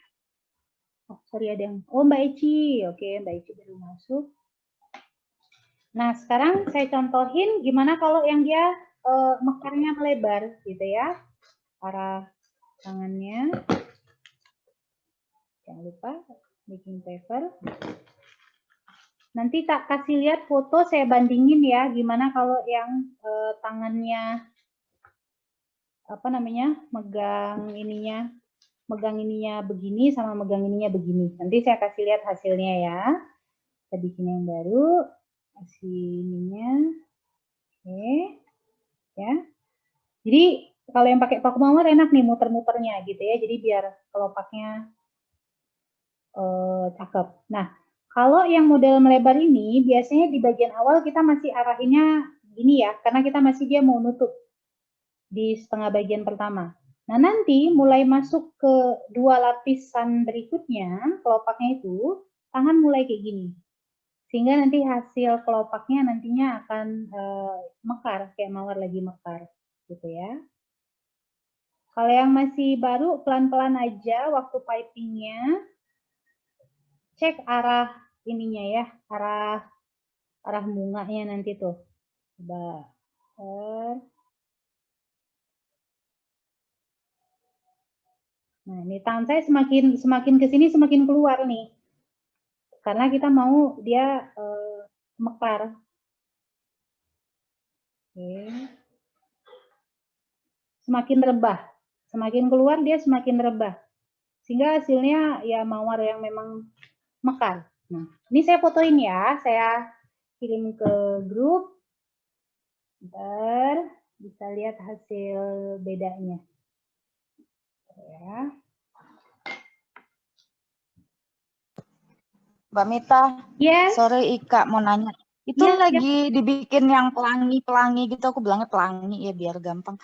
[SPEAKER 1] Oh, sorry ada yang, oh Mbak Eci. Oke, Mbak Eci baru masuk. Nah, sekarang saya contohin gimana kalau yang dia mekarnya melebar gitu ya. Arah tangannya. Jangan lupa baking paper. Nanti tak kasih lihat foto, saya bandingin ya gimana kalau yang tangannya megang ininya begini sama megang ininya begini. Nanti saya kasih lihat hasilnya ya. Kita bikin yang baru, kasih ininya. Oke. Ya. Jadi kalau yang pakai paku mawar enak nih muter-muternya gitu ya. Jadi biar kelopaknya cakep. Nah, kalau yang model melebar ini biasanya di bagian awal kita masih arahinnya gini ya, karena kita masih dia mau nutup di setengah bagian pertama. Nah, nanti mulai masuk ke 2 lapisan berikutnya, kelopaknya itu, tangan mulai kayak gini. Sehingga nanti hasil kelopaknya nantinya akan mekar, kayak mawar lagi mekar. Gitu ya. Kalau yang masih baru, pelan-pelan aja waktu pipingnya. Cek arah ininya ya, arah bunganya nanti tuh. Coba. Nah, ini tangan saya semakin ke sini semakin keluar nih. Karena kita mau dia mekar. Oke. Semakin rebah Semakin keluar dia semakin rebah. Sehingga hasilnya ya mawar yang memang mekar. Nah, ini saya fotoin ya, saya kirim ke grup. Bentar, bisa lihat hasil bedanya. Ya.
[SPEAKER 6] Mbak Mita,
[SPEAKER 1] Yes.
[SPEAKER 6] sorry Ika mau nanya. Itu
[SPEAKER 1] Iya,
[SPEAKER 6] lagi dibikin yang pelangi-pelangi gitu, aku bilangnya pelangi ya biar gampang.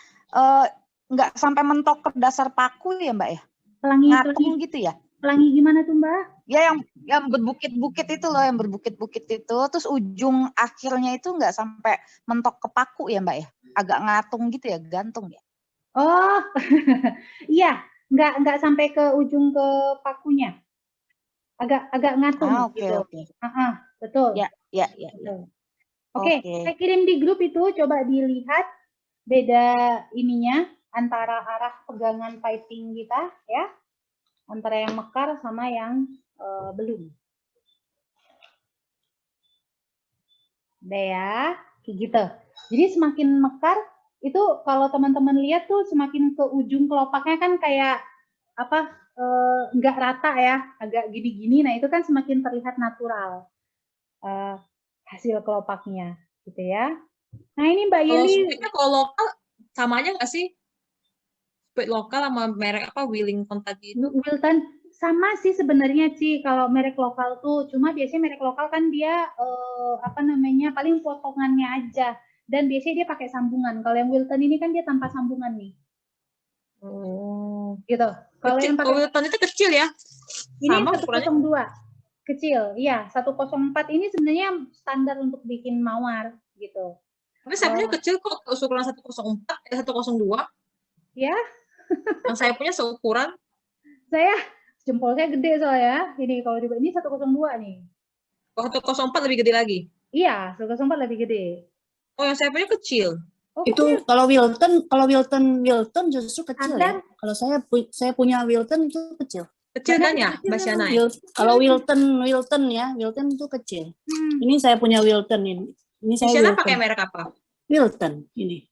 [SPEAKER 6] Nggak sampai mentok ke dasar paku ya Mbak ya? Ngatung gitu ya?
[SPEAKER 1] Pelangi gimana tuh Mbak?
[SPEAKER 6] Ya yang berbukit-bukit itu loh, yang berbukit-bukit itu. Terus ujung akhirnya itu nggak sampai mentok ke paku ya Mbak ya? Agak ngatung gitu ya, gantung ya?
[SPEAKER 1] Oh, iya, nggak sampai ke ujung ke pakunya. Agak ngatung
[SPEAKER 6] Oke,
[SPEAKER 1] gitu.
[SPEAKER 6] oke.
[SPEAKER 1] Betul.
[SPEAKER 6] Ya.
[SPEAKER 1] Oke, saya kirim di grup itu, coba dilihat beda ininya antara arah pegangan piping kita ya, antara yang mekar sama yang belum. Udah ya, kayak gitu. Jadi semakin mekar itu kalau teman-teman lihat tuh semakin ke ujung kelopaknya kan kayak apa, nggak rata ya, agak gini-gini. Nah itu kan semakin terlihat natural hasil kelopaknya, gitu ya. Nah ini Mbak
[SPEAKER 2] Kalau
[SPEAKER 1] Yeli.
[SPEAKER 2] sweetnya kalau lokal sama aja nggak sih? Sweet lokal sama merek apa Wellington tadi itu?
[SPEAKER 1] Wilton sama sih sebenarnya sih kalau merek lokal tuh, cuma biasanya merek lokal kan dia apa namanya paling potongannya aja, dan biasanya dia pakai sambungan. Kalau yang Wilton ini kan dia tanpa sambungan nih.
[SPEAKER 2] Oh.
[SPEAKER 1] Gitu. Kalau yang pakai
[SPEAKER 2] Wellington itu kecil ya?
[SPEAKER 1] ini
[SPEAKER 2] Sama ukurannya?
[SPEAKER 1] 102 kecil, iya 104 ini sebenarnya standar untuk bikin mawar gitu.
[SPEAKER 2] Tapi saya punya kecil kok, ukuran 104, 102.
[SPEAKER 1] Ya.
[SPEAKER 2] Yang saya punya seukuran.
[SPEAKER 1] Saya jempol saya gede soalnya. Ini kalau ini 102 nih.
[SPEAKER 2] Oh, 104 lebih gede lagi?
[SPEAKER 1] Iya, 104 lebih gede.
[SPEAKER 2] Oh, yang saya punya kecil.
[SPEAKER 1] Oh,
[SPEAKER 4] Itu
[SPEAKER 1] kecil.
[SPEAKER 4] kalau Wilton justru kecil ya. Kalau saya punya Wilton itu kecil.
[SPEAKER 2] Kecil kan ya, Mbak Shana?
[SPEAKER 4] Kalau Wilton itu kecil. Ini saya punya Wilton ini. Ini saya
[SPEAKER 2] Shana
[SPEAKER 4] Wilton.
[SPEAKER 2] pakai merek apa?
[SPEAKER 4] Wilton ini.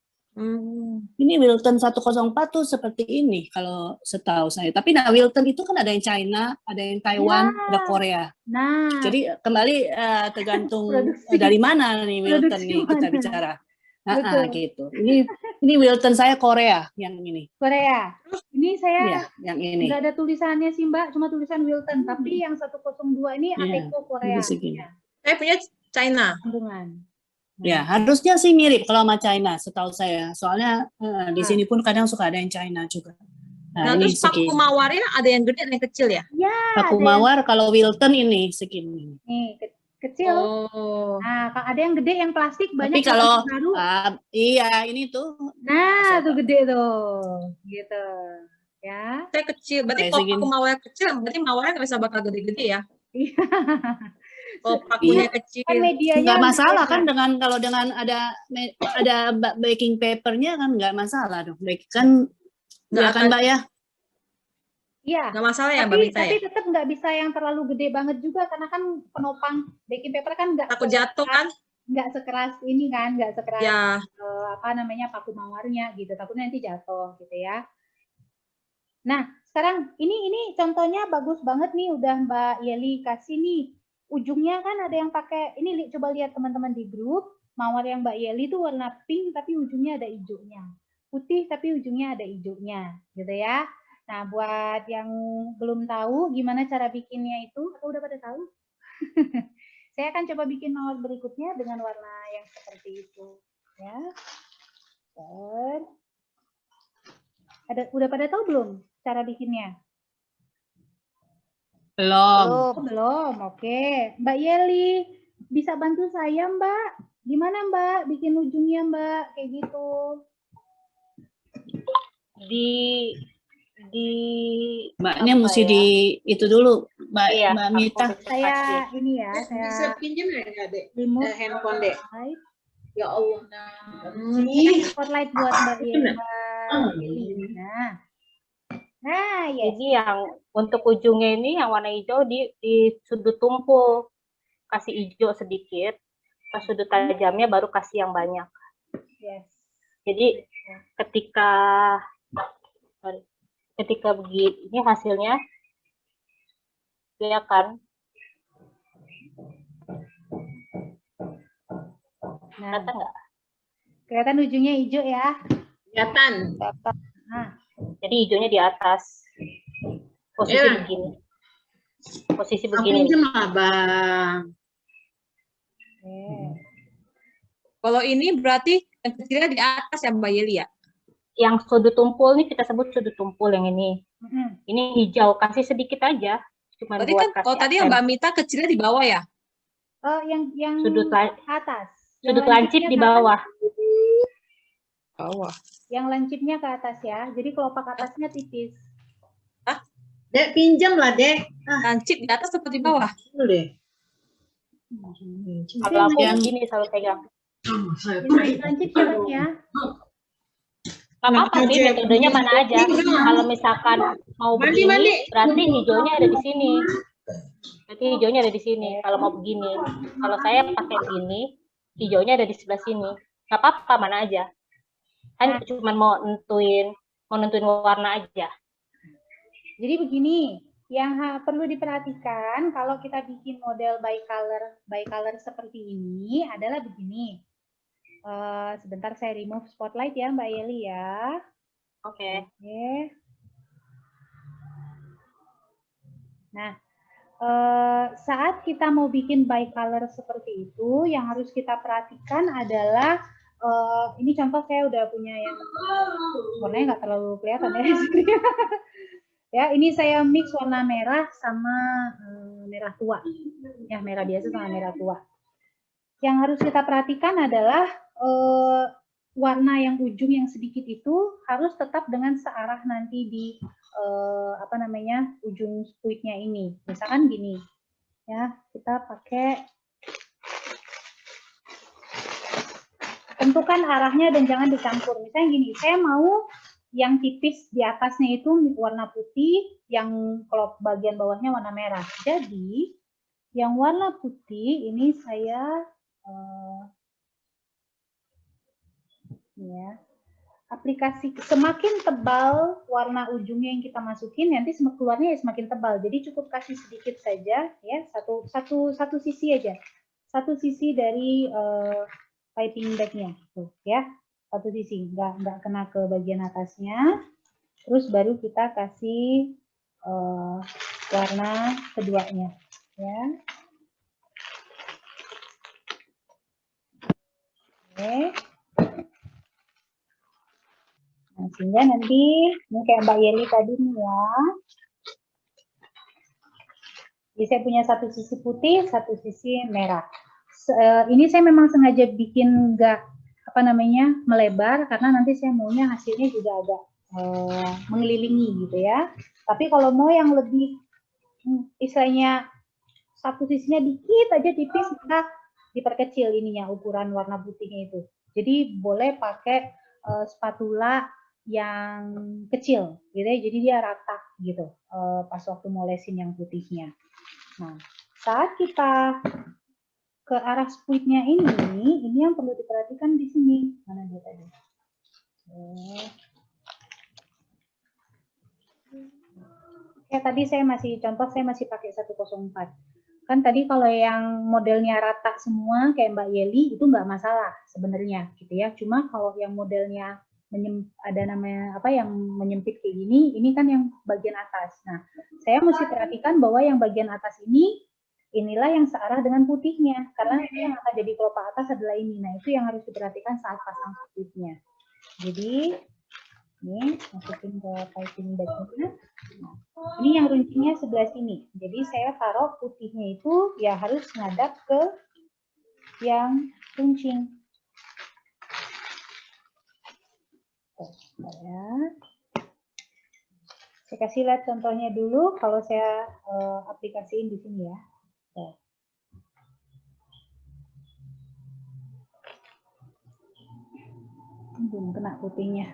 [SPEAKER 4] Ini Wilton 104 tuh seperti ini kalau setahu saya. Tapi nah Wilton itu kan ada yang China, ada yang Taiwan, ada Korea.
[SPEAKER 1] Nah,
[SPEAKER 4] jadi kembali tergantung dari mana nih Wilton nih kita bicara. Gitu. Ini Wilton saya Korea yang ini.
[SPEAKER 1] Korea. Ini saya
[SPEAKER 4] ya, yang ini.
[SPEAKER 1] Nggak ada tulisannya sih Mbak, cuma tulisan Wilton. Tapi yang 102 ini Ateco Korea.
[SPEAKER 2] Saya punya China.
[SPEAKER 4] Ya, harusnya sih mirip kalau sama China, setahu saya. Soalnya di sini pun kadang suka ada yang China juga.
[SPEAKER 2] Nah, terus paku mawarnya ada yang gede ada yang kecil ya?
[SPEAKER 1] Ya.
[SPEAKER 4] Paku mawar kalau Wilton ini segini.
[SPEAKER 1] Nih, kecil.
[SPEAKER 2] Oh.
[SPEAKER 1] Nah, ada yang gede yang plastik banyak.
[SPEAKER 4] Tapi kalau iya ini tuh.
[SPEAKER 1] Nah, tuh gede tuh. Gitu. Ya.
[SPEAKER 2] Saya kecil. Berarti kalau paku mawar kecil, berarti mawarnya nggak bisa bakal gede-gede ya?
[SPEAKER 1] Iya.
[SPEAKER 2] Oh, pakunya kecil.
[SPEAKER 1] Kan medianya
[SPEAKER 4] nggak masalah kan kalau dengan ada baking papernya kan nggak masalah dong. Kan ya kan Mbak ya?
[SPEAKER 1] Iya.
[SPEAKER 2] Nggak masalah ya Mbak Mita ya?
[SPEAKER 1] Tapi tetap nggak bisa yang terlalu gede banget juga karena kan penopang baking paper kan nggak
[SPEAKER 2] takut jatuh kan?
[SPEAKER 1] Nggak sekeras ini kan, nggak sekeras
[SPEAKER 2] ya.
[SPEAKER 1] Apa namanya paku mawarnya gitu. Takutnya nanti jatuh gitu ya. Nah, sekarang ini contohnya bagus banget nih udah Mbak Yeli kasih nih. Ujungnya kan ada yang pakai, ini coba lihat teman-teman di grup, mawar yang Mbak Yeli itu warna pink tapi ujungnya ada hijaunya. Putih tapi ujungnya ada hijaunya, gitu ya. Nah, buat yang belum tahu gimana cara bikinnya itu, atau udah pada tahu? Saya akan coba bikin mawar berikutnya dengan warna yang seperti itu. Ya. Udah pada tahu belum cara bikinnya? Belum. Oke. Mbak Yeli, bisa bantu saya, Mbak? Gimana, Mbak? Bikin ujungnya, Mbak? Kayak gitu.
[SPEAKER 4] Mbaknya mesti di itu dulu, Mbak Mita.
[SPEAKER 1] Saya ini ya, saya
[SPEAKER 8] bisa pinjam ya, Dek?
[SPEAKER 1] Handphone, Dek.
[SPEAKER 8] Ya Allah.
[SPEAKER 1] Ini spotlight buat Mbak Yeli. Nah,
[SPEAKER 9] yes. Jadi yang untuk ujungnya ini yang warna hijau di sudut tumpul kasih hijau sedikit, pas sudut tajamnya baru kasih yang banyak.
[SPEAKER 1] Yes.
[SPEAKER 9] Jadi ketika ketika begini hasilnya, ya kan?
[SPEAKER 1] Nah,
[SPEAKER 9] Kelihatan nggak?
[SPEAKER 1] kelihatan ujungnya hijau ya.
[SPEAKER 8] Kelihatan.
[SPEAKER 1] Nah,
[SPEAKER 9] Jadi hijaunya di atas. Posisi
[SPEAKER 8] Ya.
[SPEAKER 9] begini. Posisi
[SPEAKER 8] Aku
[SPEAKER 9] begini.
[SPEAKER 8] pinjam lah, Bang.
[SPEAKER 1] oke.
[SPEAKER 2] Kalau ini berarti yang kecilnya di atas ya Mbak Yeli ya?
[SPEAKER 9] Yang sudut tumpul nih kita sebut sudut tumpul yang ini.
[SPEAKER 1] Mm-mm.
[SPEAKER 9] Ini hijau, kasih sedikit aja. Cuma
[SPEAKER 2] Berarti
[SPEAKER 9] buat
[SPEAKER 2] kan
[SPEAKER 9] kasih
[SPEAKER 2] kalau tadi yang
[SPEAKER 9] aksen.
[SPEAKER 2] Mbak Mita kecilnya di bawah ya?
[SPEAKER 1] Oh, yang
[SPEAKER 9] Sudut
[SPEAKER 1] ke atas. Yang
[SPEAKER 9] Sudut lancip
[SPEAKER 1] lancipnya
[SPEAKER 9] di
[SPEAKER 1] ke atas.
[SPEAKER 9] bawah.
[SPEAKER 2] Bawah.
[SPEAKER 1] Yang lancipnya ke atas ya. Jadi kelopak atasnya tipis.
[SPEAKER 8] Dek, pinjam lah, Dek.
[SPEAKER 2] Lancip di atas atau di bawah?
[SPEAKER 8] Dulu deh.
[SPEAKER 9] Kalau aku
[SPEAKER 4] Yang-
[SPEAKER 9] begini selalu pegang.
[SPEAKER 1] Yang lancip ya.
[SPEAKER 9] Nggak apa-apa sih, metodenya mana aja. Kalau misalkan mau
[SPEAKER 8] Mandi,
[SPEAKER 9] begini,
[SPEAKER 8] mandi.
[SPEAKER 9] berarti hijaunya ada di sini. Berarti hijaunya ada di sini. Kalau mau begini. Kalau saya pakai begini, hijaunya ada di sebelah sini. Nggak apa-apa, mana aja. Kan cuma mau nentuin warna aja.
[SPEAKER 1] Jadi begini, yang perlu diperhatikan kalau kita bikin model bicolor seperti ini adalah begini. Sebentar saya remove spotlight ya Mbak Yeli ya.
[SPEAKER 9] Oke.
[SPEAKER 1] Oke. Nah, saat kita mau bikin bicolor seperti itu, yang harus kita perhatikan adalah ini contoh saya udah punya yang warnanya nggak terlalu kelihatan ya. Ya, ini saya mix warna merah sama merah tua. Ya, merah biasa sama merah tua. Yang harus kita perhatikan adalah warna yang ujung yang sedikit itu harus tetap dengan searah nanti di ujung spuitnya ini. Misalkan gini. Ya, kita pakai tentukan arahnya dan jangan dicampur. Misalnya gini, saya mau yang tipis di atasnya itu warna putih, yang kalau bagian bawahnya warna merah. Jadi, yang warna putih ini saya aplikasi semakin tebal warna ujungnya yang kita masukin, nanti keluarnya semakin tebal. Jadi cukup kasih sedikit saja, ya satu sisi aja, satu sisi dari piping bagnya, tuh ya. Satu sisi, nggak kena ke bagian atasnya. Terus baru kita kasih warna keduanya, ya. Oke. Nah, sehingga nanti ini kayak Mbak Yeli tadi nih ya. Jadi saya punya satu sisi putih, satu sisi merah. Ini saya memang sengaja bikin nggak melebar karena nanti saya maunya hasilnya juga agak mengelilingi gitu ya. Tapi kalau mau yang lebih istilahnya satu sisinya dikit aja tipis, kita diperkecil ininya ukuran warna putihnya itu. Jadi boleh pakai spatula yang kecil gitu ya. Jadi dia rata gitu pas waktu molesin yang putihnya. Nah, saat kita ke arah spuitnya ini yang perlu diperhatikan di sini. Mana dia tadi? Oke, tadi saya masih pakai 104. Kan tadi kalau yang modelnya rata semua kayak Mbak Yeli itu nggak masalah sebenarnya gitu ya. Cuma kalau yang modelnya yang menyempit kayak gini, ini kan yang bagian atas. Nah, saya mesti perhatikan bahwa yang bagian atas inilah yang searah dengan putihnya, karena yang akan jadi kelopak atas adalah ini. Nah, itu yang harus diperhatikan saat pasang putihnya. Jadi, ini masukin ke piping bagnya. Nah, ini yang runcingnya sebelah sini. Jadi, saya taruh putihnya itu ya harus ngadap ke yang runcing. Saya kasih lihat contohnya dulu kalau saya aplikasiin di sini ya. Belum kena putihnya.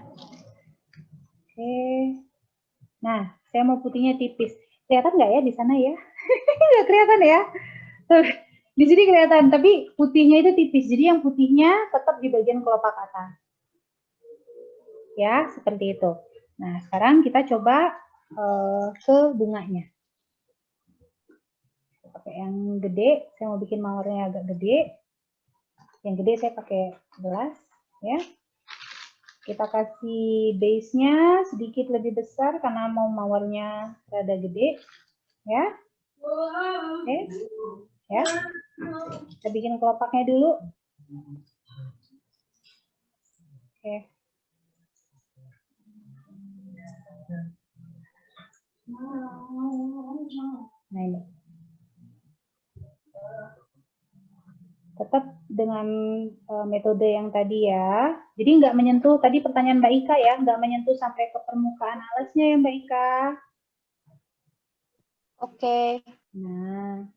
[SPEAKER 1] Oke. Nah, saya mau putihnya tipis. Kelihatan nggak ya di sana ya? Nggak kelihatan ya? Tuh, di sini kelihatan, tapi putihnya itu tipis. Jadi yang putihnya tetap di bagian kelopak atas. Ya, seperti itu. Nah, sekarang kita coba ke bunganya. Pakai yang gede, saya mau bikin mawarnya agak gede. Yang gede saya pakai gelas, ya. Kita kasih base-nya sedikit lebih besar karena mau mawarnya rada gede, ya. Oke, ya. Kita bikin kelopaknya dulu. Oke. Nah ini. Tetap dengan metode yang tadi ya. Jadi nggak menyentuh, tadi pertanyaan Mbak Ika ya, nggak menyentuh sampai ke permukaan alasnya ya Mbak Ika.
[SPEAKER 6] Oke.
[SPEAKER 1] Nah.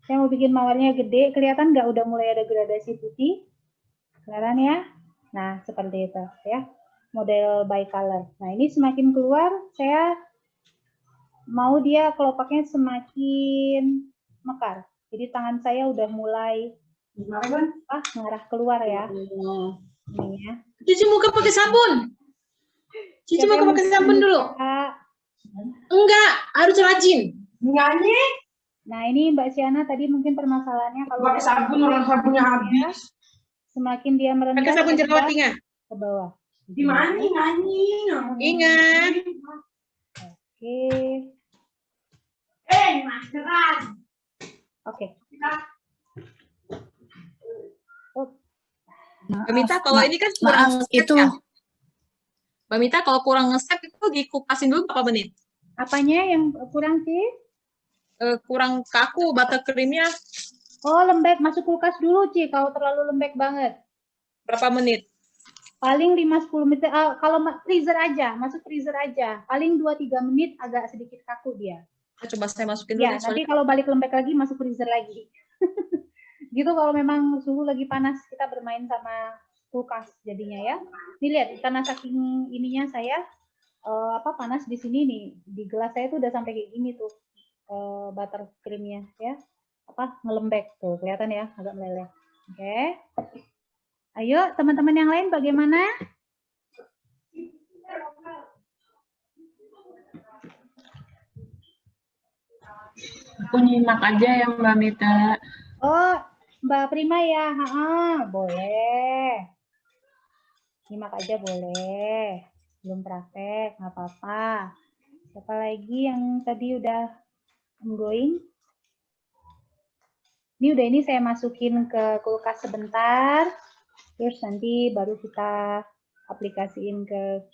[SPEAKER 1] Saya mau bikin mawarnya gede, kelihatan nggak udah mulai ada gradasi putih? Kelihatan ya? Nah, seperti itu ya. Model bicolor. Nah, ini semakin keluar, saya mau dia kelopaknya semakin mekar. Jadi tangan saya udah mulai mengarah keluar ya. Ini ya.
[SPEAKER 8] Cuci muka pakai sabun. Cuci muka pakai sabun dulu. Enggak, harus rajin. Nyanyi.
[SPEAKER 1] Nah, ini Mbak Siana tadi mungkin permasalahannya kalau
[SPEAKER 8] Pakai sabun, orang sabunnya habis.
[SPEAKER 1] Semakin dia merendah
[SPEAKER 8] Pakai sabun jerawat ingat.
[SPEAKER 1] ke bawah.
[SPEAKER 8] Gimana nyanyi? Ingat.
[SPEAKER 1] Oke.
[SPEAKER 8] Maskeran.
[SPEAKER 1] Oke.
[SPEAKER 2] Mbak Mita, kalau ini kan kurang nge-set
[SPEAKER 4] itu
[SPEAKER 2] ya. Mbak Mita, kalau kurang nge-set itu dikupasin dulu berapa menit?
[SPEAKER 1] Apanya yang kurang sih?
[SPEAKER 2] Kurang kaku buttercreamnya.
[SPEAKER 1] Oh, lembek. Masuk kulkas dulu, Ci. Kalau terlalu lembek banget.
[SPEAKER 2] Berapa menit?
[SPEAKER 1] Paling 5-10 menit. Kalau freezer aja, masuk freezer aja. Paling 2-3 menit agak sedikit kaku dia.
[SPEAKER 2] Coba saya masukin dulu.
[SPEAKER 1] Ya, nanti kalau balik lembek lagi, masuk freezer lagi. Gitu kalau memang suhu lagi panas, kita bermain sama kulkas jadinya ya. Nih lihat, karena saking ininya saya, panas di sini nih. Di gelas saya tuh udah sampai kayak gini tuh. Buttercreamnya ya. Ngelembek tuh, kelihatan ya, agak meleleh. Oke. Ayo, teman-teman yang lain bagaimana?
[SPEAKER 8] Aku nyimak aja ya Mbak Mita.
[SPEAKER 1] Oh, Mbak Prima ya, boleh. Nyimak aja boleh. Belum praktek, nggak apa-apa. Siapa lagi yang tadi udah ongoing? Ini saya masukin ke kulkas sebentar. Terus nanti baru kita aplikasiin ke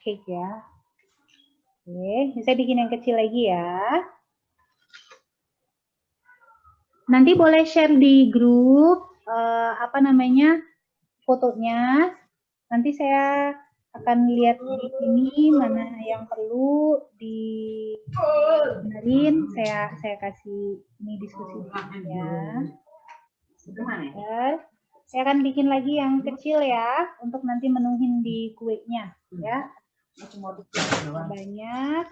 [SPEAKER 1] cake ya. Oke, ini saya bikin yang kecil lagi ya. Nanti boleh share di grup fotonya. Nanti saya akan lihat di sini mana yang perlu dibenerin. Saya kasih ini diskusi ya. Sebentar. Saya akan bikin lagi yang kecil ya, untuk nanti menuhin di kuenya ya. Banyak.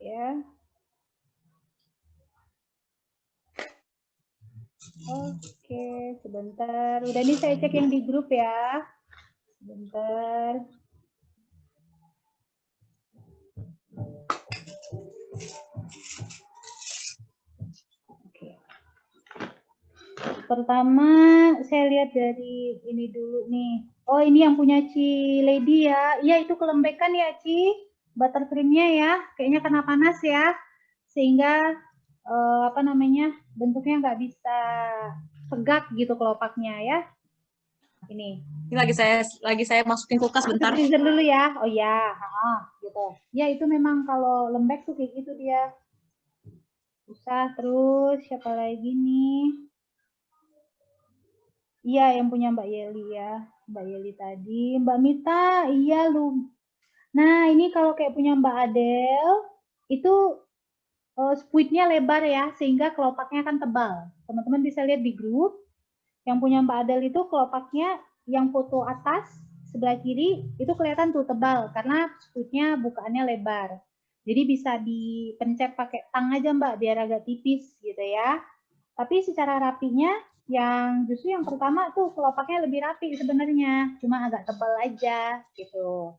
[SPEAKER 1] Ya. Oke, sebentar. Udah nih saya cek yang di grup ya. Sebentar. Oke. Pertama, saya lihat dari ini dulu nih. Oh, ini yang punya Ci Lady ya. Iya, itu kelembekan ya, Ci. Buttercreamnya ya. Kayaknya kena panas ya. Sehingga bentuknya nggak bisa tegak gitu kelopaknya ya. Ini
[SPEAKER 2] lagi saya masukin kulkas bentar.
[SPEAKER 1] Freezer dulu ya. Oh ya, gitu. Ya itu memang kalau lembek tuh kayak gitu dia. Susah. Terus siapa lagi nih? Iya, yang punya Mbak Yeli ya. Mbak Yeli tadi. Mbak Mita, iya lu. Nah, ini kalau kayak punya Mbak Adel, itu squidnya lebar ya, sehingga kelopaknya akan tebal. Teman-teman bisa lihat di grup, yang punya Mbak Adel itu kelopaknya yang foto atas sebelah kiri itu kelihatan tuh tebal karena sputnya bukaannya lebar. Jadi bisa dipencet pakai tang aja Mbak biar agak tipis gitu ya. Tapi secara rapinya yang justru yang pertama tuh kelopaknya lebih rapi sebenarnya, cuma agak tebal aja gitu.